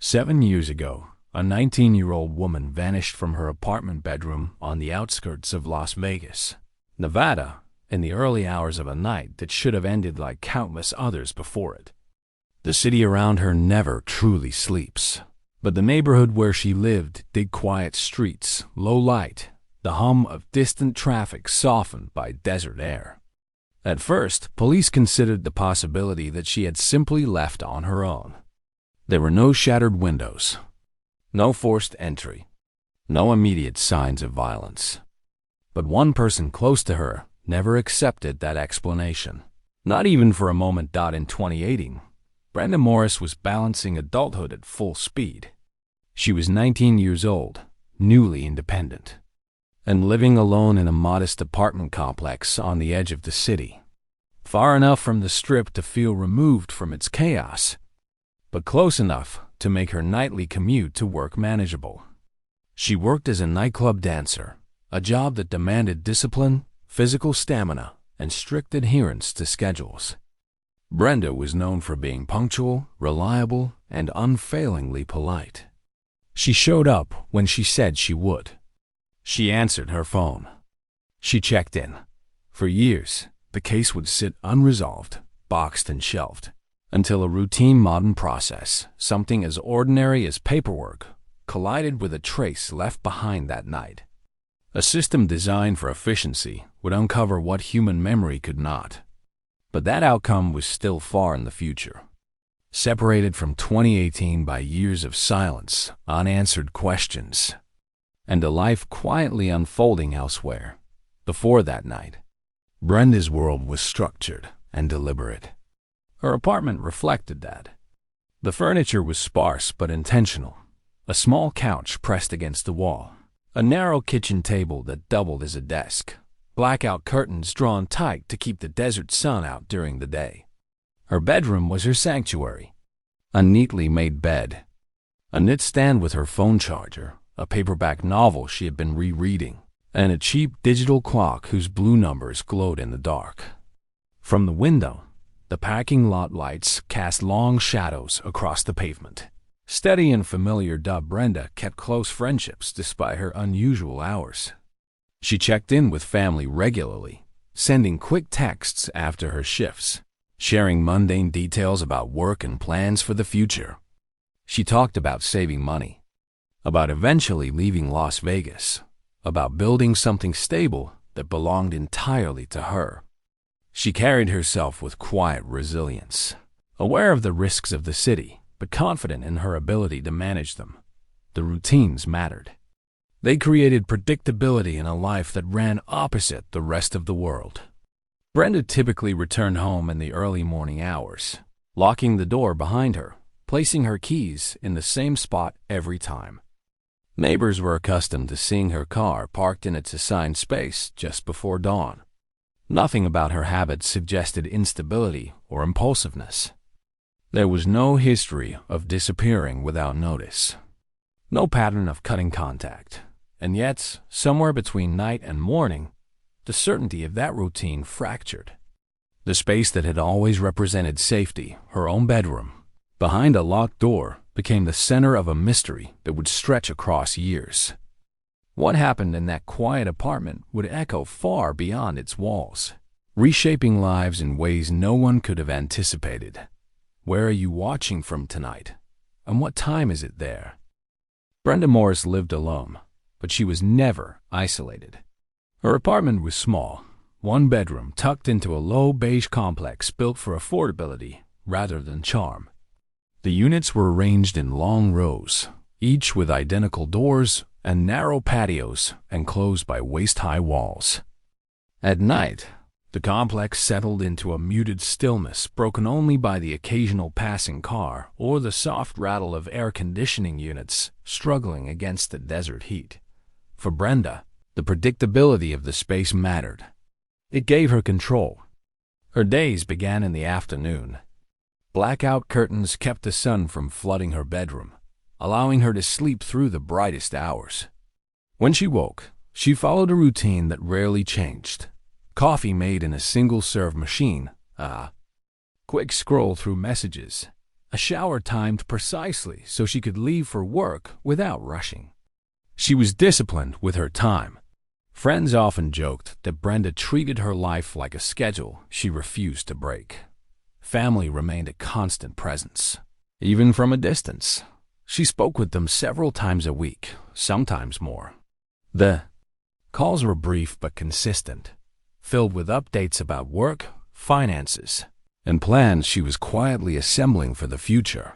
7 years ago, a 19-year-old woman vanished from her apartment bedroom on the outskirts of Las Vegas, Nevada, in the early hours of a night that should have ended like countless others before it. The city around her never truly sleeps, but the neighborhood where she lived did. Quiet streets, low light, the hum of distant traffic softened by desert air. At first, police considered the possibility that she had simply left on her own. There were no shattered windows, no forced entry, no immediate signs of violence. But one person close to her never accepted that explanation. Not even for a moment. In 2018, Brenda Morris was balancing adulthood at full speed. She was 19 years old, newly independent, and living alone in a modest apartment complex on the edge of the city, far enough from the Strip to feel removed from its chaos, but close enough to make her nightly commute to work manageable. She worked as a nightclub dancer, a job that demanded discipline, physical stamina, and strict adherence to schedules. Brenda was known for being punctual, reliable, and unfailingly polite. She showed up when she said she would. She answered her phone. She checked in. For years, the case would sit unresolved, boxed and shelved, until a routine modern process, something as ordinary as paperwork, collided with a trace left behind that night. A system designed for efficiency would uncover what human memory could not. But that outcome was still far in the future. Separated from 2018 by years of silence, unanswered questions, and a life quietly unfolding elsewhere. Before that night, Brenda's world was structured and deliberate. Her apartment reflected that. The furniture was sparse but intentional. A small couch pressed against the wall, a narrow kitchen table that doubled as a desk, blackout curtains drawn tight to keep the desert sun out during the day. Her bedroom was her sanctuary. A neatly made bed, a knit stand with her phone charger, a paperback novel she had been rereading, and a cheap digital clock whose blue numbers glowed in the dark. From the window, the parking lot lights cast long shadows across the pavement. Steady and familiar, Brenda kept close friendships despite her unusual hours. She checked in with family regularly, sending quick texts after her shifts, sharing mundane details about work and plans for the future. She talked about saving money, about eventually leaving Las Vegas, about building something stable that belonged entirely to her. She carried herself with quiet resilience, aware of the risks of the city, but confident in her ability to manage them. The routines mattered. They created predictability in a life that ran opposite the rest of the world. Brenda typically returned home in the early morning hours, locking the door behind her, placing her keys in the same spot every time. Neighbors were accustomed to seeing her car parked in its assigned space just before dawn. Nothing about her habits suggested instability or impulsiveness. There was no history of disappearing without notice, no pattern of cutting contact, and yet, somewhere between night and morning, the certainty of that routine fractured. The space that had always represented safety, her own bedroom, behind a locked door, became the center of a mystery that would stretch across years. What happened in that quiet apartment would echo far beyond its walls, reshaping lives in ways no one could have anticipated. Where are you watching from tonight? And what time is it there? Brenda Morris lived alone, but she was never isolated. Her apartment was small, one bedroom tucked into a low beige complex built for affordability rather than charm. The units were arranged in long rows, each with identical doors and narrow patios enclosed by waist-high walls. At night, the complex settled into a muted stillness broken only by the occasional passing car or the soft rattle of air conditioning units struggling against the desert heat. For Brenda, the predictability of the space mattered. It gave her control. Her days began in the afternoon. Blackout curtains kept the sun from flooding her bedroom, allowing her to sleep through the brightest hours. When she woke, she followed a routine that rarely changed. Coffee made in a single-serve machine, a quick scroll through messages, a shower timed precisely so she could leave for work without rushing. She was disciplined with her time. Friends often joked that Brenda treated her life like a schedule she refused to break. Family remained a constant presence, even from a distance. She spoke with them several times a week, sometimes more. The calls were brief but consistent, filled with updates about work, finances, and plans she was quietly assembling for the future.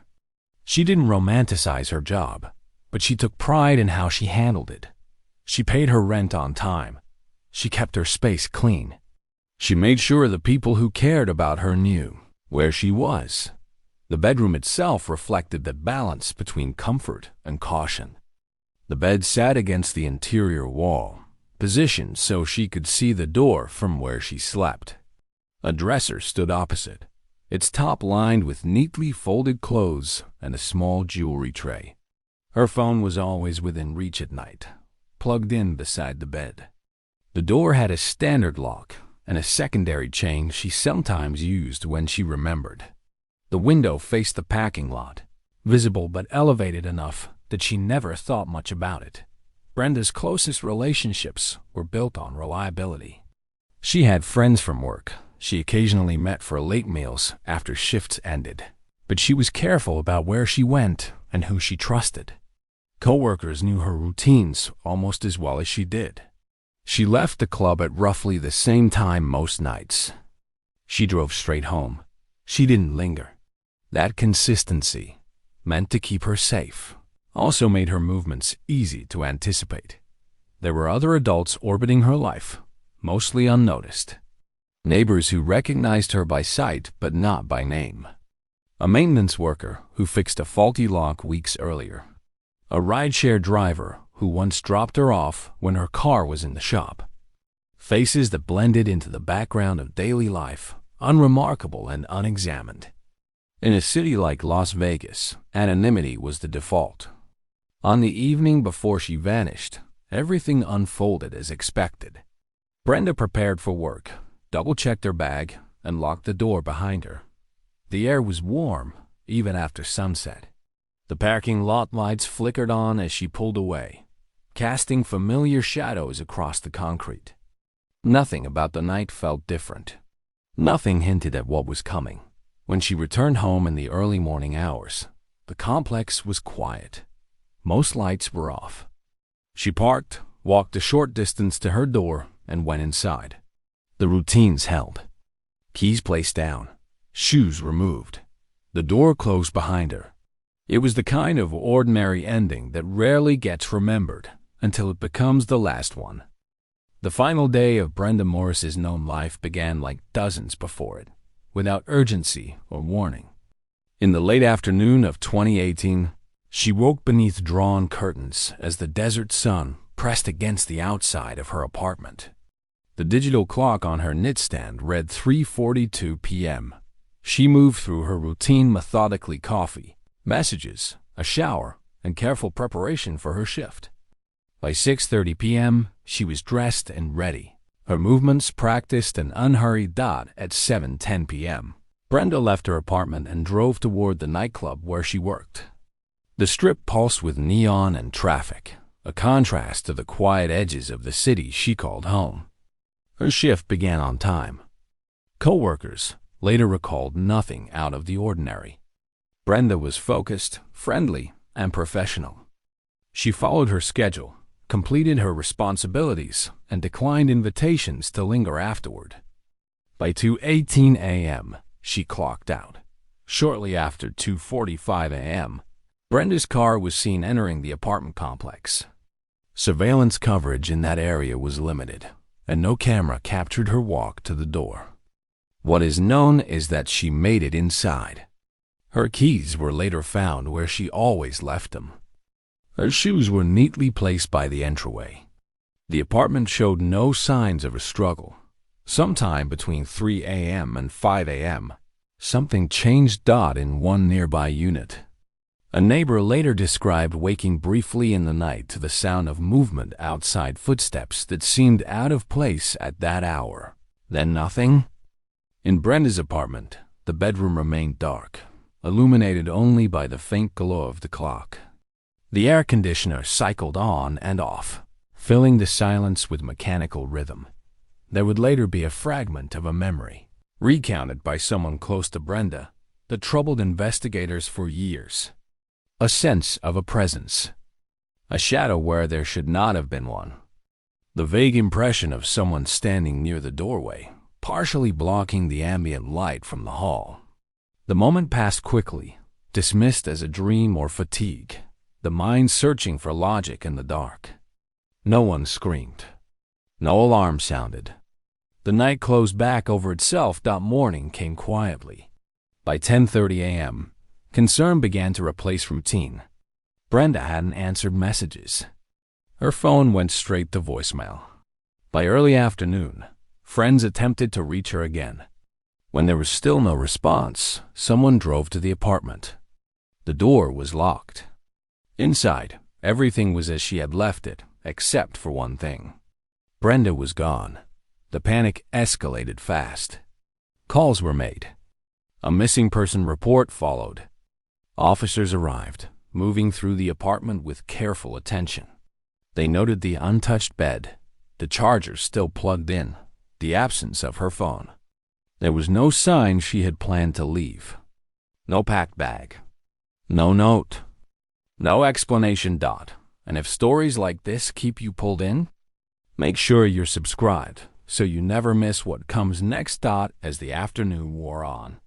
She didn't romanticize her job, but she took pride in how she handled it. She paid her rent on time. She kept her space clean. She made sure the people who cared about her knew where she was. The bedroom itself reflected the balance between comfort and caution. The bed sat against the interior wall, positioned so she could see the door from where she slept. A dresser stood opposite, its top lined with neatly folded clothes and a small jewelry tray. Her phone was always within reach at night, plugged in beside the bed. The door had a standard lock and a secondary chain she sometimes used when she remembered. The window faced the parking lot, visible but elevated enough that she never thought much about it. Brenda's closest relationships were built on reliability. She had friends from work she occasionally met for late meals after shifts ended, but she was careful about where she went and who she trusted. Coworkers knew her routines almost as well as she did. She left the club at roughly the same time most nights. She drove straight home. She didn't linger. That consistency, meant to keep her safe, also made her movements easy to anticipate. There were other adults orbiting her life, mostly unnoticed. Neighbors who recognized her by sight but not by name. A maintenance worker who fixed a faulty lock weeks earlier. A rideshare driver who once dropped her off when her car was in the shop. Faces that blended into the background of daily life, unremarkable and unexamined. In a city like Las Vegas, anonymity was the default. On the evening before she vanished, everything unfolded as expected. Brenda prepared for work, double-checked her bag, and locked the door behind her. The air was warm, even after sunset. The parking lot lights flickered on as she pulled away, casting familiar shadows across the concrete. Nothing about the night felt different. Nothing hinted at what was coming. When she returned home in the early morning hours, the complex was quiet. Most lights were off. She parked, walked a short distance to her door, and went inside. The routines held. Keys placed down, shoes removed. The door closed behind her. It was the kind of ordinary ending that rarely gets remembered until it becomes the last one. The final day of Brenda Morris's known life began like dozens before it, without urgency or warning. In the late afternoon of 2018, she woke beneath drawn curtains as the desert sun pressed against the outside of her apartment. The digital clock on her nightstand read 3:42 p.m. She moved through her routine methodically: coffee, messages, a shower, and careful preparation for her shift. By 6:30 p.m., she was dressed and ready, her movements practiced and unhurried. At 7:10 p.m., Brenda left her apartment and drove toward the nightclub where she worked. The strip pulsed with neon and traffic, a contrast to the quiet edges of the city she called home. Her shift began on time. Coworkers later recalled nothing out of the ordinary. Brenda was focused, friendly, and professional. She followed her schedule, completed her responsibilities, and declined invitations to linger afterward. By 2:18 a.m., she clocked out. Shortly after 2:45 a.m., Brenda's car was seen entering the apartment complex. Surveillance coverage in that area was limited, and no camera captured her walk to the door. What is known is that she made it inside. Her keys were later found where she always left them. Her shoes were neatly placed by the entryway. The apartment showed no signs of a struggle. Sometime between 3 a.m. and 5 a.m., something changed. In one nearby unit. A neighbor later described waking briefly in the night to the sound of movement outside, footsteps that seemed out of place at that hour. Then nothing. In Brenda's apartment, the bedroom remained dark. illuminated only by the faint glow of the clock. The air conditioner cycled on and off, filling the silence with mechanical rhythm. There would later be a fragment of a memory, recounted by someone close to Brenda, that troubled investigators for years. A sense of a presence, a shadow where there should not have been one. The vague impression of someone standing near the doorway, partially blocking the ambient light from the hall. The moment passed quickly, dismissed as a dream or fatigue, the mind searching for logic in the dark. No one screamed. No alarm sounded. The night closed back over itself. Morning came quietly. By 10:30 a.m., concern began to replace routine. Brenda hadn't answered messages. Her phone went straight to voicemail. By early afternoon, friends attempted to reach her again. When there was still no response, someone drove to the apartment. The door was locked. Inside, everything was as she had left it, except for one thing. Brenda was gone. The panic escalated fast. Calls were made. A missing person report followed. Officers arrived, moving through the apartment with careful attention. They noted the untouched bed, the charger still plugged in, the absence of her phone. There was no sign she had planned to leave. No packed bag. No note. No explanation. And if stories like this keep you pulled in, make sure you're subscribed so you never miss what comes next. As the afternoon wore on,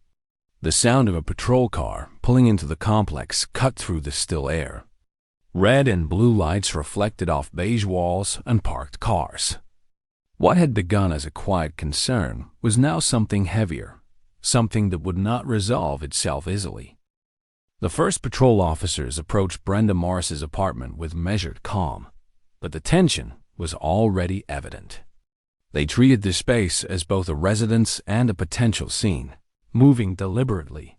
the sound of a patrol car pulling into the complex cut through the still air. Red and blue lights reflected off beige walls and parked cars. What had begun as a quiet concern was now something heavier, something that would not resolve itself easily. The first patrol officers approached Brenda Morris's apartment with measured calm, but the tension was already evident. They treated the space as both a residence and a potential scene, moving deliberately,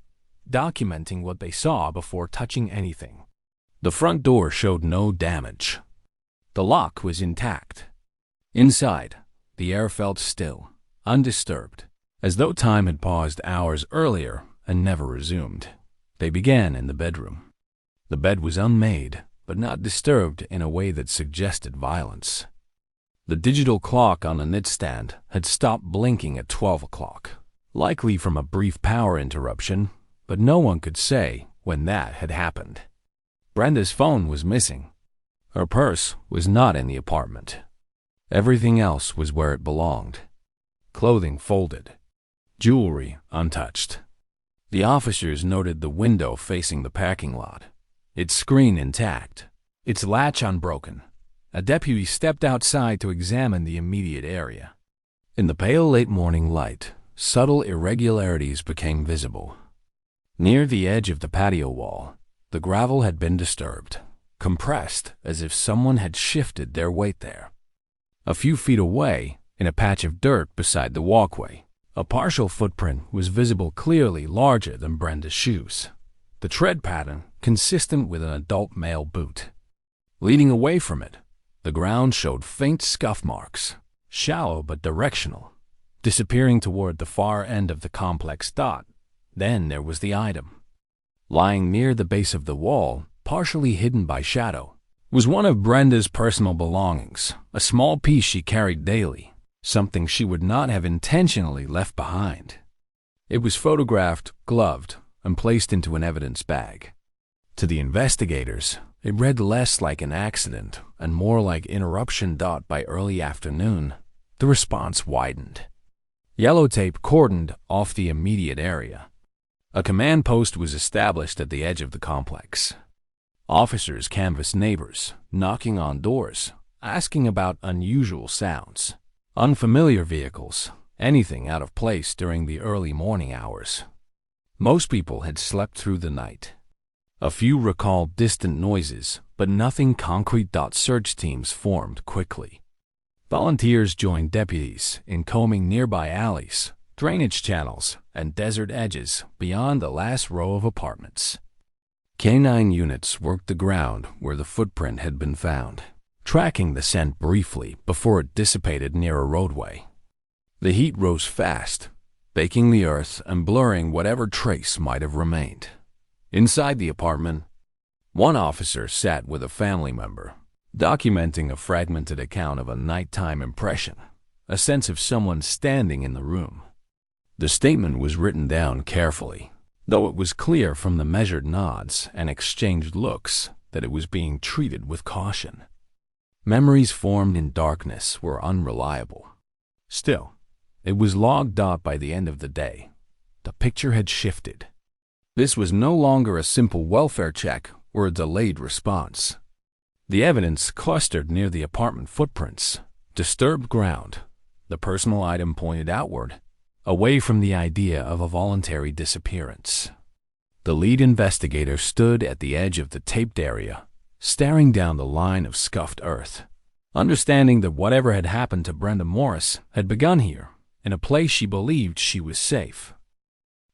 documenting what they saw before touching anything. The front door showed no damage. The lock was intact. Inside, the air felt still, undisturbed, as though time had paused hours earlier and never resumed. They began in the bedroom. The bed was unmade, but not disturbed in a way that suggested violence. The digital clock on the nightstand had stopped blinking at 12 o'clock, likely from a brief power interruption, but no one could say when that had happened. Brenda's phone was missing. Her purse was not in the apartment. Everything else was where it belonged. Clothing folded. Jewelry untouched. The officers noted the window facing the parking lot, its screen intact, its latch unbroken. A deputy stepped outside to examine the immediate area. In the pale late morning light, subtle irregularities became visible. Near the edge of the patio wall, the gravel had been disturbed, compressed as if someone had shifted their weight there. A few feet away, in a patch of dirt beside the walkway, a partial footprint was visible, clearly larger than Brenda's shoes, the tread pattern consistent with an adult male boot. Leading away from it, the ground showed faint scuff marks, shallow but directional, disappearing toward the far end of the complex. Then there was the item. Lying near the base of the wall, partially hidden by shadow, was one of Brenda's personal belongings, a small piece she carried daily, something she would not have intentionally left behind. It was photographed, gloved, and placed into an evidence bag. To the investigators, it read less like an accident and more like interruption. By early afternoon, the response widened. Yellow tape cordoned off the immediate area. A command post was established at the edge of the complex. Officers canvassed neighbors, knocking on doors, asking about unusual sounds, unfamiliar vehicles, anything out of place during the early morning hours. Most people had slept through the night. A few recalled distant noises, but nothing concrete. Search teams formed quickly. Volunteers joined deputies in combing nearby alleys, drainage channels, and desert edges beyond the last row of apartments. K-9 units worked the ground where the footprint had been found, tracking the scent briefly before it dissipated near a roadway. The heat rose fast, baking the earth and blurring whatever trace might have remained. Inside the apartment, one officer sat with a family member, documenting a fragmented account of a nighttime impression, a sense of someone standing in the room. The statement was written down carefully, though it was clear from the measured nods and exchanged looks that it was being treated with caution. Memories formed in darkness were unreliable. Still, it was logged up by the end of the day. The picture had shifted. This was no longer a simple welfare check or a delayed response. The evidence clustered near the apartment footprints, disturbed ground. The personal item pointed outward, away from the idea of a voluntary disappearance. The lead investigator stood at the edge of the taped area, staring down the line of scuffed earth, understanding that whatever had happened to Brenda Morris had begun here, in a place she believed she was safe.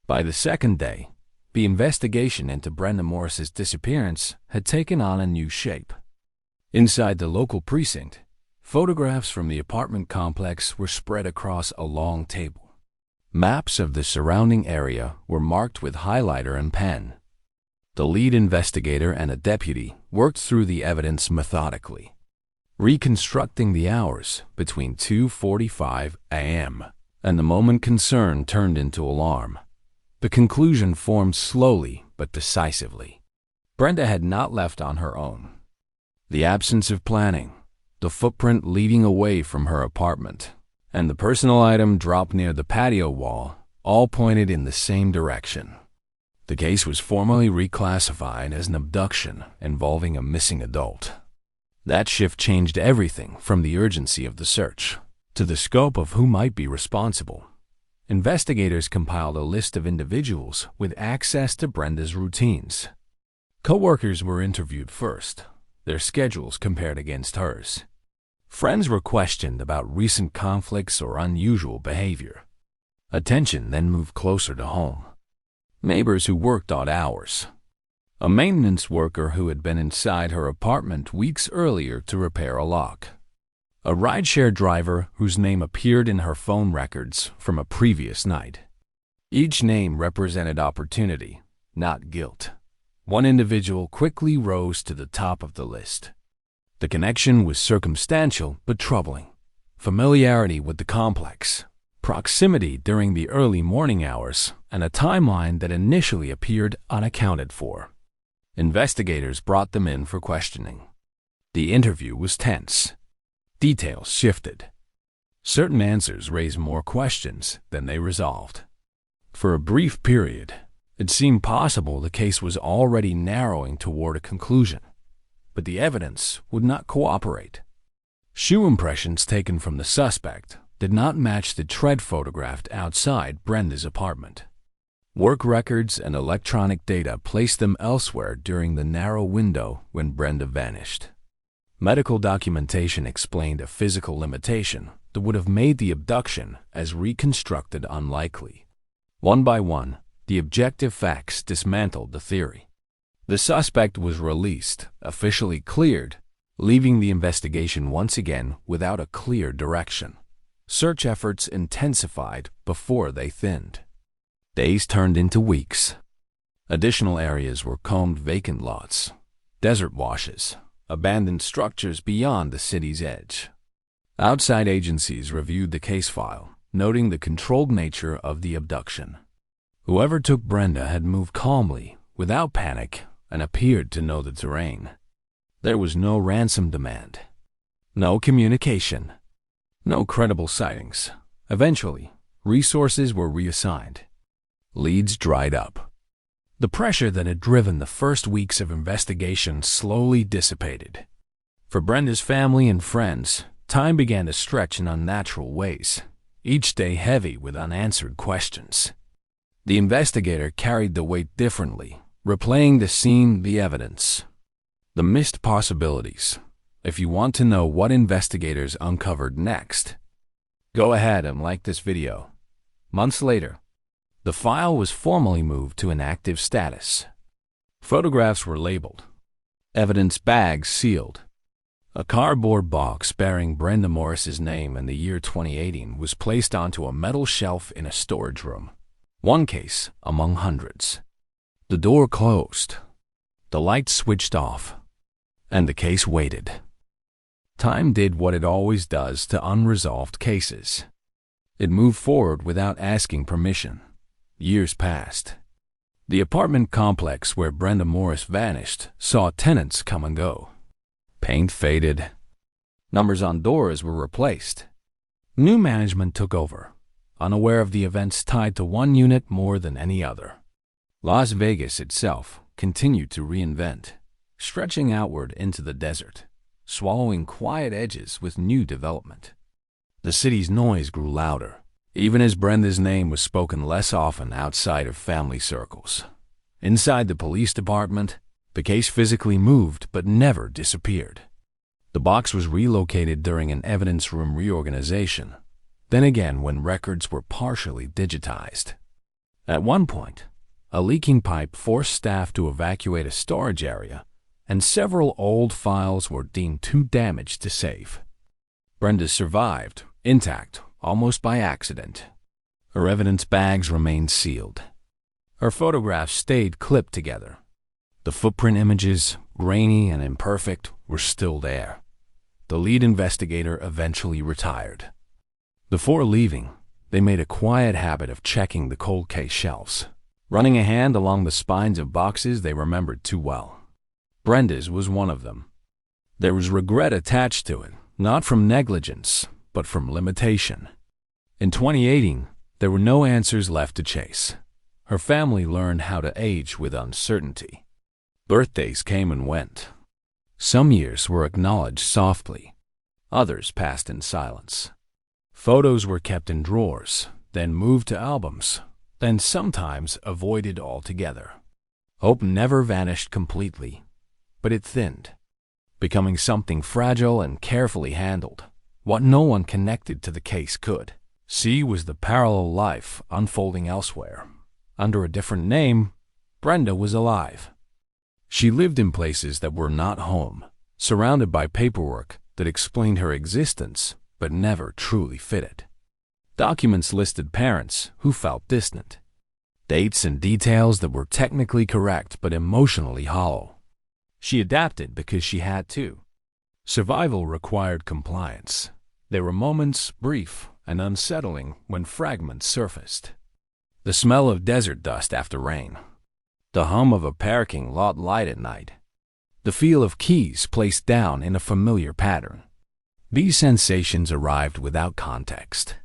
By the second day, the investigation into Brenda Morris's disappearance had taken on a new shape. Inside the local precinct, photographs from the apartment complex were spread across a long table. Maps of the surrounding area were marked with highlighter and pen. The lead investigator and a deputy worked through the evidence methodically, reconstructing the hours between 2:45 a.m. and the moment concern turned into alarm. The conclusion formed slowly but decisively. Brenda had not left on her own. The absence of planning, the footprint leading away from her apartment, and the personal item dropped near the patio wall all pointed in the same direction. The case was formally reclassified as an abduction involving a missing adult. That shift changed everything from the urgency of the search to the scope of who might be responsible. Investigators compiled a list of individuals with access to Brenda's routines. Co-workers were interviewed first, their schedules compared against hers. Friends were questioned about recent conflicts or unusual behavior. Attention then moved closer to home. Neighbors who worked odd hours. A maintenance worker who had been inside her apartment weeks earlier to repair a lock. A rideshare driver whose name appeared in her phone records from a previous night. Each name represented opportunity, not guilt. One individual quickly rose to the top of the list. The connection was circumstantial but troubling. Familiarity with the complex, proximity during the early morning hours, and a timeline that initially appeared unaccounted for. Investigators brought them in for questioning. The interview was tense. Details shifted. Certain answers raised more questions than they resolved. For a brief period, it seemed possible the case was already narrowing toward a conclusion, but the evidence would not cooperate. Shoe impressions taken from the suspect did not match the tread photographed outside Brenda's apartment. Work records and electronic data placed them elsewhere during the narrow window when Brenda vanished. Medical documentation explained a physical limitation that would have made the abduction as reconstructed unlikely. One by one, the objective facts dismantled the theory. The suspect was released, officially cleared, leaving the investigation once again without a clear direction. Search efforts intensified before they thinned. Days turned into weeks. Additional areas were combed: vacant lots, desert washes, abandoned structures beyond the city's edge. Outside agencies reviewed the case file, noting the controlled nature of the abduction. Whoever took Brenda had moved calmly, without panic, and appeared to know the terrain. There was no ransom demand, no communication, no credible sightings. Eventually, resources were reassigned. Leads dried up. The pressure that had driven the first weeks of investigation slowly dissipated. For Brenda's family and friends, time began to stretch in unnatural ways, each day heavy with unanswered questions. The investigator carried the weight differently, replaying the scene, the evidence, the missed possibilities. If you want to know what investigators uncovered next, go ahead and like this video. Months later, the file was formally moved to an active status. Photographs were labeled, evidence bags sealed. A cardboard box bearing Brenda Morris's name and the year 2018 was placed onto a metal shelf in a storage room, one case among hundreds. The door closed, the lights switched off, and the case waited. Time did what it always does to unresolved cases. It moved forward without asking permission. Years passed. The apartment complex where Brenda Morris vanished saw tenants come and go. Paint faded. Numbers on doors were replaced. New management took over, unaware of the events tied to one unit more than any other. Las Vegas itself continued to reinvent, stretching outward into the desert, swallowing quiet edges with new development. The city's noise grew louder, even as Brenda's name was spoken less often outside of family circles. Inside the police department, the case physically moved but never disappeared. The box was relocated during an evidence room reorganization, then again when records were partially digitized. At one point, a leaking pipe forced staff to evacuate a storage area, and several old files were deemed too damaged to save. Brenda survived, intact, almost by accident. Her evidence bags remained sealed. Her photographs stayed clipped together. The footprint images, grainy and imperfect, were still there. The lead investigator eventually retired. Before leaving, they made a quiet habit of checking the cold case shelves, running a hand along the spines of boxes they remembered too well. Brenda's was one of them. There was regret attached to it, not from negligence, but from limitation. In 2018, there were no answers left to chase. Her family learned how to age with uncertainty. Birthdays came and went. Some years were acknowledged softly. Others passed in silence. Photos were kept in drawers, then moved to albums, then sometimes avoided altogether. Hope never vanished completely, but it thinned, becoming something fragile and carefully handled. What no one connected to the case could see was the parallel life unfolding elsewhere. Under a different name, Brenda was alive. She lived in places that were not home, surrounded by paperwork that explained her existence but never truly fitted. Documents listed parents who felt distant, dates and details that were technically correct but emotionally hollow. She adapted because she had to. Survival required compliance. There were moments, brief and unsettling, when fragments surfaced. The smell of desert dust after rain. The hum of a parking lot light at night. The feel of keys placed down in a familiar pattern. These sensations arrived without context,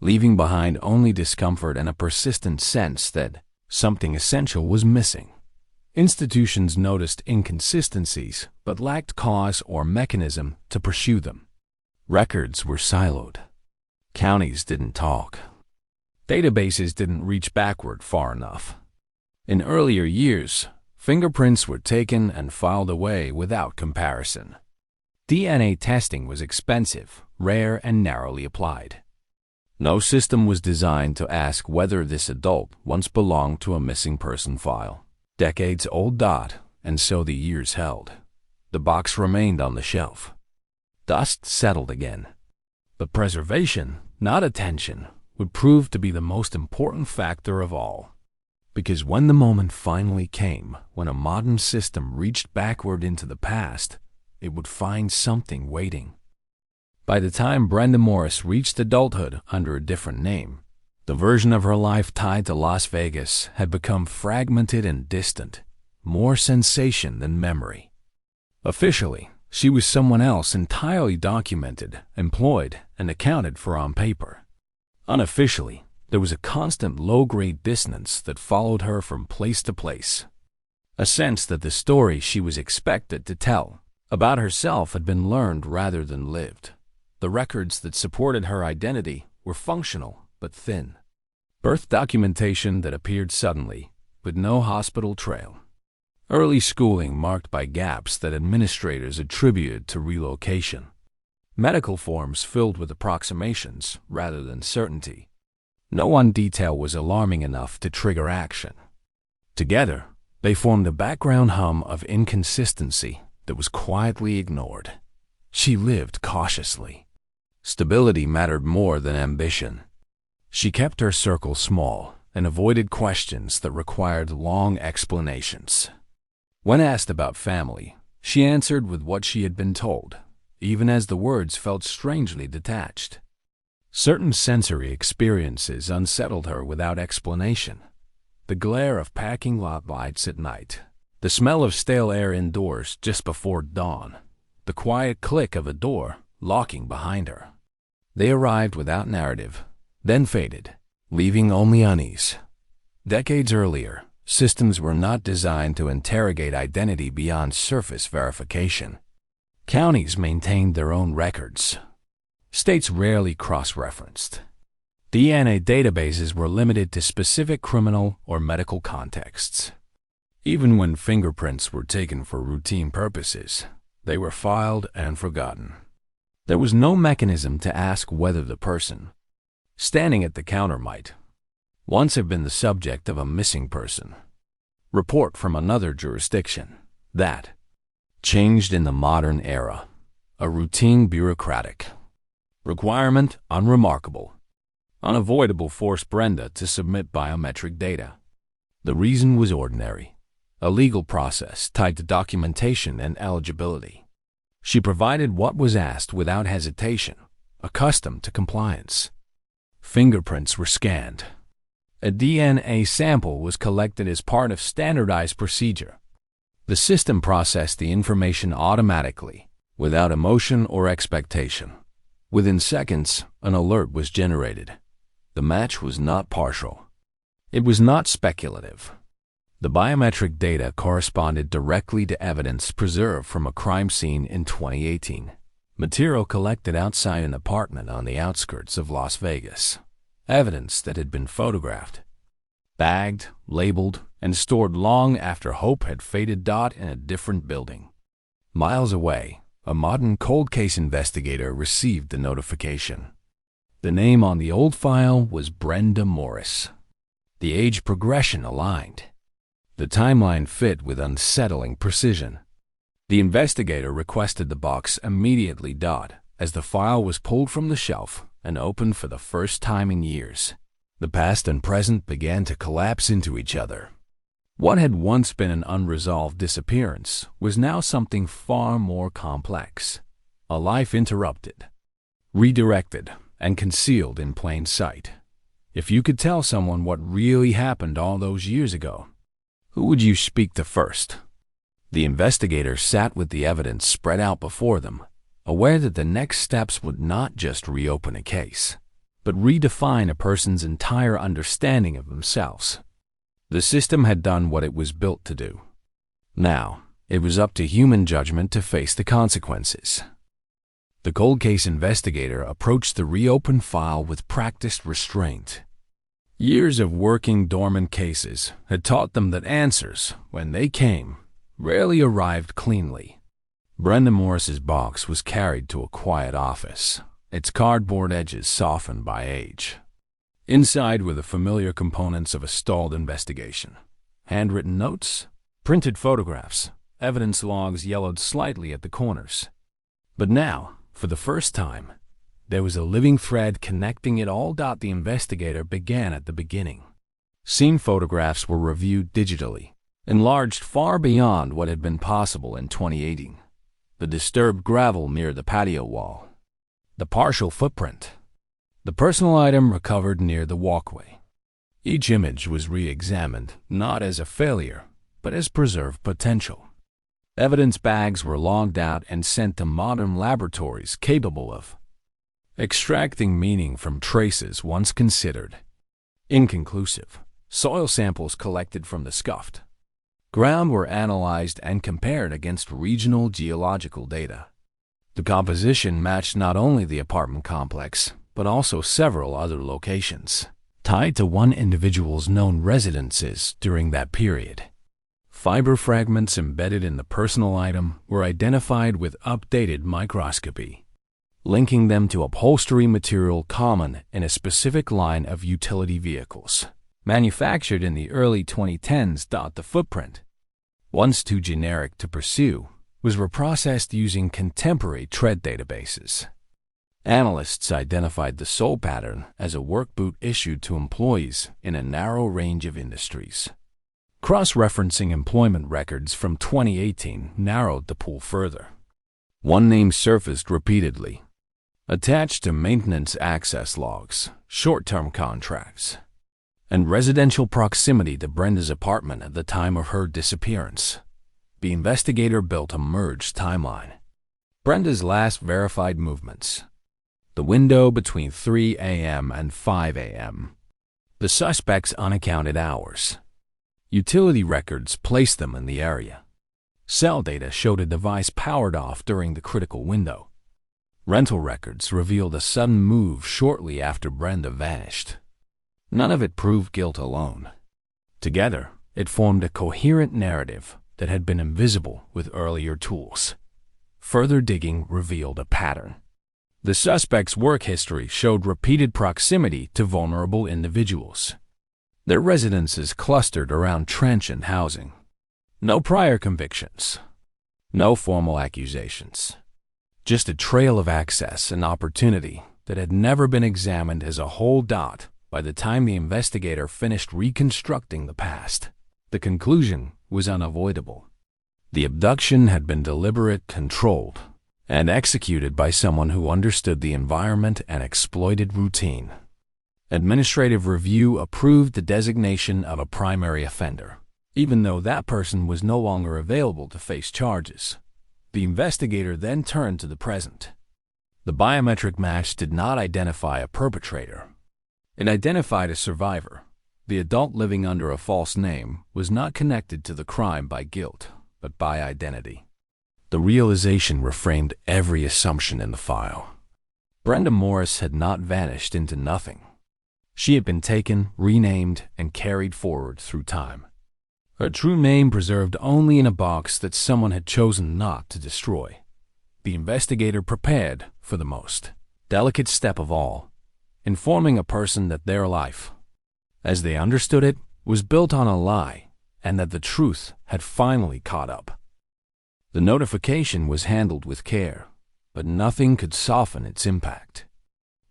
leaving behind only discomfort and a persistent sense that something essential was missing. Institutions noticed inconsistencies but lacked cause or mechanism to pursue them. Records were siloed. Counties didn't talk. Databases didn't reach backward far enough. In earlier years, fingerprints were taken and filed away without comparison. DNA testing was expensive, rare, and narrowly applied. No system was designed to ask whether this adult once belonged to a missing person file. Decades-old dot, and so the years held. The box remained on the shelf. Dust settled again. But preservation, not attention, would prove to be the most important factor of all. Because when the moment finally came, when a modern system reached backward into the past, it would find something waiting. By the time Brenda Morris reached adulthood under a different name, the version of her life tied to Las Vegas had become fragmented and distant, more sensation than memory. Officially, she was someone else entirely documented, employed, and accounted for on paper. Unofficially, there was a constant low-grade dissonance that followed her from place to place. A sense that the story she was expected to tell about herself had been learned rather than lived. The records that supported her identity were functional but thin. Birth documentation that appeared suddenly, with no hospital trail. Early schooling marked by gaps that administrators attributed to relocation. Medical forms filled with approximations rather than certainty. No one detail was alarming enough to trigger action. Together, they formed a background hum of inconsistency that was quietly ignored. She lived cautiously. Stability mattered more than ambition. She kept her circle small, and avoided questions that required long explanations. When asked about family, she answered with what she had been told, even as the words felt strangely detached. Certain sensory experiences unsettled her without explanation. The glare of parking lot lights at night, the smell of stale air indoors just before dawn, the quiet click of a door locking behind her. They arrived without narrative, then faded, leaving only unease. Decades earlier, systems were not designed to interrogate identity beyond surface verification. Counties maintained their own records. States rarely cross-referenced. DNA databases were limited to specific criminal or medical contexts. Even when fingerprints were taken for routine purposes, they were filed and forgotten. There was no mechanism to ask whether the person standing at the counter might once have been the subject of a missing person report from another jurisdiction. That changed in the modern era. A routine bureaucratic requirement unremarkable, unavoidable forced Brenda to submit biometric data. The reason was ordinary, a legal process tied to documentation and eligibility. She provided what was asked without hesitation, accustomed to compliance. Fingerprints were scanned. A DNA sample was collected as part of standardized procedure. The system processed the information automatically, without emotion or expectation. Within seconds, an alert was generated. The match was not partial. It was not speculative. The biometric data corresponded directly to evidence preserved from a crime scene in 2018. Material collected outside an apartment on the outskirts of Las Vegas. Evidence that had been photographed, bagged, labeled, and stored long after hope had faded. In a different building. Miles away, a modern cold case investigator received the notification. The name on the old file was Brenda Morris. The age progression aligned. The timeline fit with unsettling precision. The investigator requested the box immediately. As the file was pulled from the shelf and opened for the first time in years, the past and present began to collapse into each other. What had once been an unresolved disappearance was now something far more complex. A life interrupted, redirected, and concealed in plain sight. If you could tell someone what really happened all those years ago, who would you speak to first? The investigator sat with the evidence spread out before them, aware that the next steps would not just reopen a case, but redefine a person's entire understanding of themselves. The system had done what it was built to do. Now, it was up to human judgment to face the consequences. The cold case investigator approached the reopened file with practiced restraint. Years of working dormant cases had taught them that answers, when they came, rarely arrived cleanly. Brenda Morris's box was carried to a quiet office, its cardboard edges softened by age. Inside were the familiar components of a stalled investigation. Handwritten notes, printed photographs, evidence logs yellowed slightly at the corners. But now, for the first time, there was a living thread connecting it all. The investigator began at the beginning. Scene photographs were reviewed digitally, enlarged far beyond what had been possible in 2018. The disturbed gravel near the patio wall, the partial footprint, the personal item recovered near the walkway. Each image was re-examined, not as a failure, but as preserved potential. Evidence bags were logged out and sent to modern laboratories capable of extracting meaning from traces once considered inconclusive. Soil samples collected from the scuffed ground were analyzed and compared against regional geological data. The composition matched not only the apartment complex, but also several other locations, tied to one individual's known residences during that period. Fiber fragments embedded in the personal item were identified with updated microscopy, linking them to upholstery material common in a specific line of utility vehicles, manufactured in the early 2010s. The footprint, once too generic to pursue, was reprocessed using contemporary tread databases. Analysts identified the sole pattern as a work boot issued to employees in a narrow range of industries. Cross-referencing employment records from 2018 narrowed the pool further. One name surfaced repeatedly, attached to maintenance access logs, short-term contracts, and residential proximity to Brenda's apartment at the time of her disappearance. The investigator built a merged timeline. Brenda's last verified movements: the window between 3 a.m. and 5 a.m. The suspect's unaccounted hours. Utility records placed them in the area. Cell data showed a device powered off during the critical window. Rental records revealed a sudden move shortly after Brenda vanished. None of it proved guilt alone. Together, it formed a coherent narrative that had been invisible with earlier tools. Further digging revealed a pattern. The suspect's work history showed repeated proximity to vulnerable individuals. Their residences clustered around transient housing. No prior convictions. No formal accusations. Just a trail of access and opportunity that had never been examined as a whole dot by the time the investigator finished reconstructing the past. The conclusion was unavoidable. The abduction had been deliberate, controlled, and executed by someone who understood the environment and exploited routine. Administrative review approved the designation of a primary offender, even though that person was no longer available to face charges. The investigator then turned to the present. The biometric match did not identify a perpetrator. It identified a survivor. The adult living under a false name was not connected to the crime by guilt, but by identity. The realization reframed every assumption in the file. Brenda Morris had not vanished into nothing. She had been taken, renamed, and carried forward through time. Her true name preserved only in a box that someone had chosen not to destroy. The investigator prepared for the most delicate step of all, informing a person that their life, as they understood it, was built on a lie, and that the truth had finally caught up. The notification was handled with care, but nothing could soften its impact.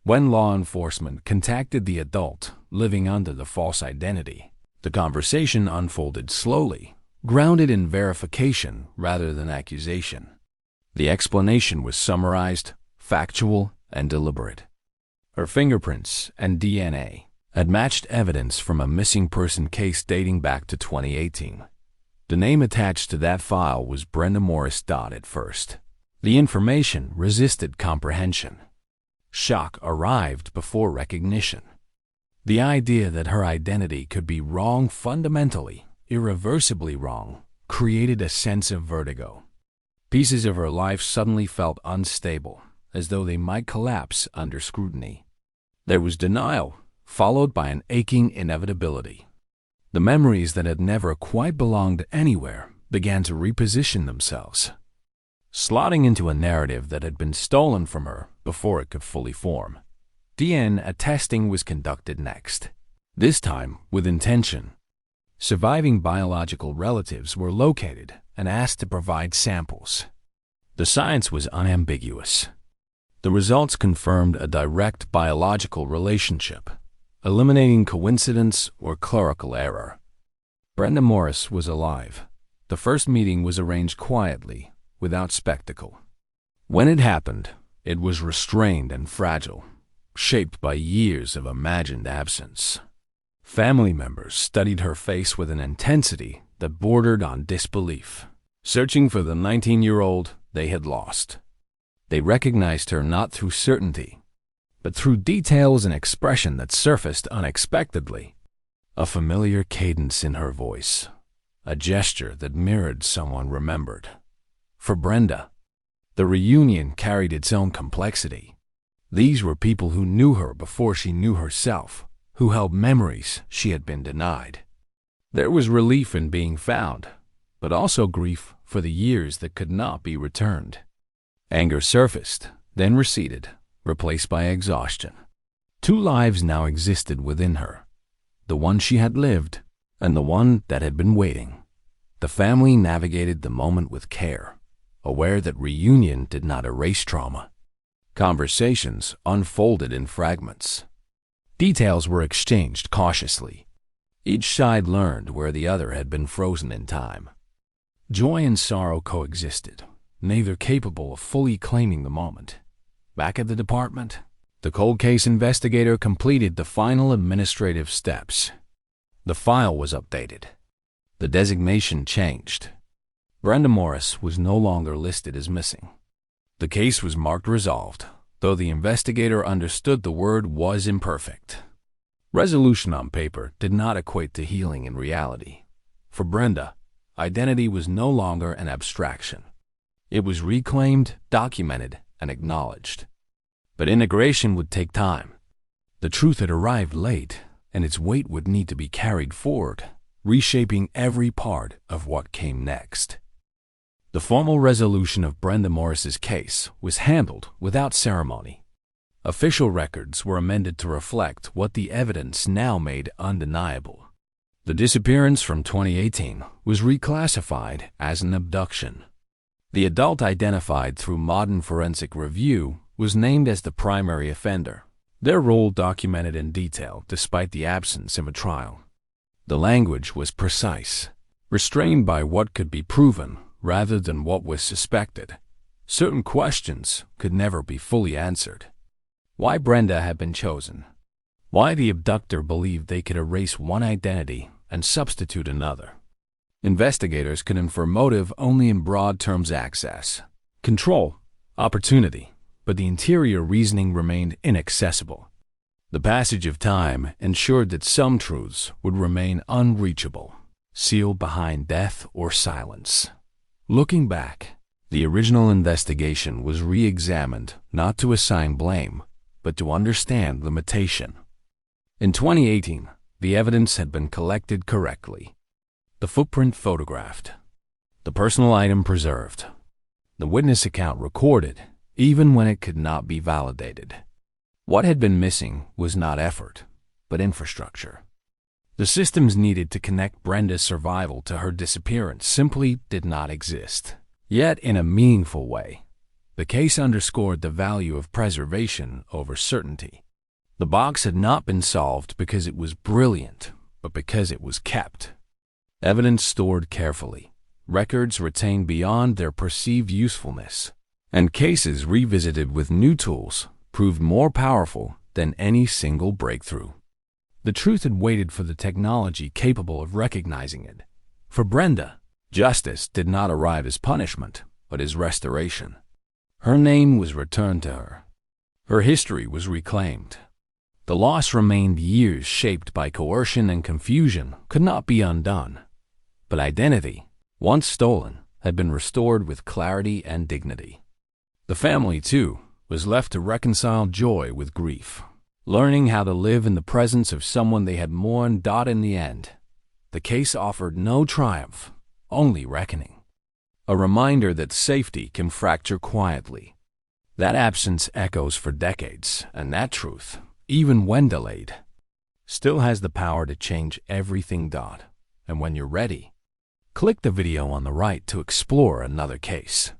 When law enforcement contacted the adult living under the false identity, the conversation unfolded slowly, grounded in verification rather than accusation. The explanation was summarized, factual, and deliberate. Her fingerprints and DNA had matched evidence from a missing person case dating back to 2018. The name attached to that file was Brenda Morris. At first, the information resisted comprehension. Shock arrived before recognition. The idea that her identity could be wrong, fundamentally, irreversibly wrong, created a sense of vertigo. Pieces of her life suddenly felt unstable, as though they might collapse under scrutiny. There was denial, followed by an aching inevitability. The memories that had never quite belonged anywhere began to reposition themselves, slotting into a narrative that had been stolen from her before it could fully form. DNA testing was conducted next, this time with intention. Surviving biological relatives were located and asked to provide samples. The science was unambiguous. The results confirmed a direct biological relationship, eliminating coincidence or clerical error. Brenda Morris was alive. The first meeting was arranged quietly, without spectacle. When it happened, it was restrained and fragile, shaped by years of imagined absence. Family members studied her face with an intensity that bordered on disbelief, searching for the 19-year-old they had lost. They recognized her not through certainty, but through details and expression that surfaced unexpectedly. A familiar cadence in her voice, a gesture that mirrored someone remembered. For Brenda, the reunion carried its own complexity. These were people who knew her before she knew herself, who held memories she had been denied. There was relief in being found, but also grief for the years that could not be returned. Anger surfaced, then receded, replaced by exhaustion. Two lives now existed within her, the one she had lived and the one that had been waiting. The family navigated the moment with care, aware that reunion did not erase trauma. Conversations unfolded in fragments. Details were exchanged cautiously. Each side learned where the other had been frozen in time. Joy and sorrow coexisted, neither capable of fully claiming the moment. Back at the department, the cold case investigator completed the final administrative steps. The file was updated. The designation changed. Brenda Morris was no longer listed as missing. The case was marked resolved, though the investigator understood the word was imperfect. Resolution on paper did not equate to healing in reality. For Brenda, identity was no longer an abstraction. It was reclaimed, documented, and acknowledged. But integration would take time. The truth had arrived late, and its weight would need to be carried forward, reshaping every part of what came next. The formal resolution of Brenda Morris's case was handled without ceremony. Official records were amended to reflect what the evidence now made undeniable. The disappearance from 2018 was reclassified as an abduction. The adult identified through modern forensic review was named as the primary offender, their role documented in detail despite the absence of a trial. The language was precise, restrained by what could be proven rather than what was suspected. Certain questions could never be fully answered. Why Brenda had been chosen. Why the abductor believed they could erase one identity and substitute another. Investigators could infer motive only in broad terms: access, control, opportunity, but the interior reasoning remained inaccessible. The passage of time ensured that some truths would remain unreachable, sealed behind death or silence. Looking back, the original investigation was re-examined not to assign blame, but to understand limitation. In 2018, the evidence had been collected correctly. The footprint photographed, the personal item preserved, the witness account recorded, even when it could not be validated. What had been missing was not effort, but infrastructure. The systems needed to connect Brenda's survival to her disappearance simply did not exist. Yet, in a meaningful way, the case underscored the value of preservation over certainty. The box had not been solved because it was brilliant, but because it was kept. Evidence stored carefully, records retained beyond their perceived usefulness, and cases revisited with new tools proved more powerful than any single breakthrough. The truth had waited for the technology capable of recognizing it. For Brenda, justice did not arrive as punishment, but as restoration. Her name was returned to her. Her history was reclaimed. The loss remained years shaped by coercion and confusion could not be undone. But identity, once stolen, had been restored with clarity and dignity. The family, too, was left to reconcile joy with grief, learning how to live in the presence of someone they had mourned. In the end, the case offered no triumph, only reckoning. A reminder that safety can fracture quietly. That absence echoes for decades, and that truth, even when delayed, still has the power to change everything. And when you're ready, click the video on the right to explore another case.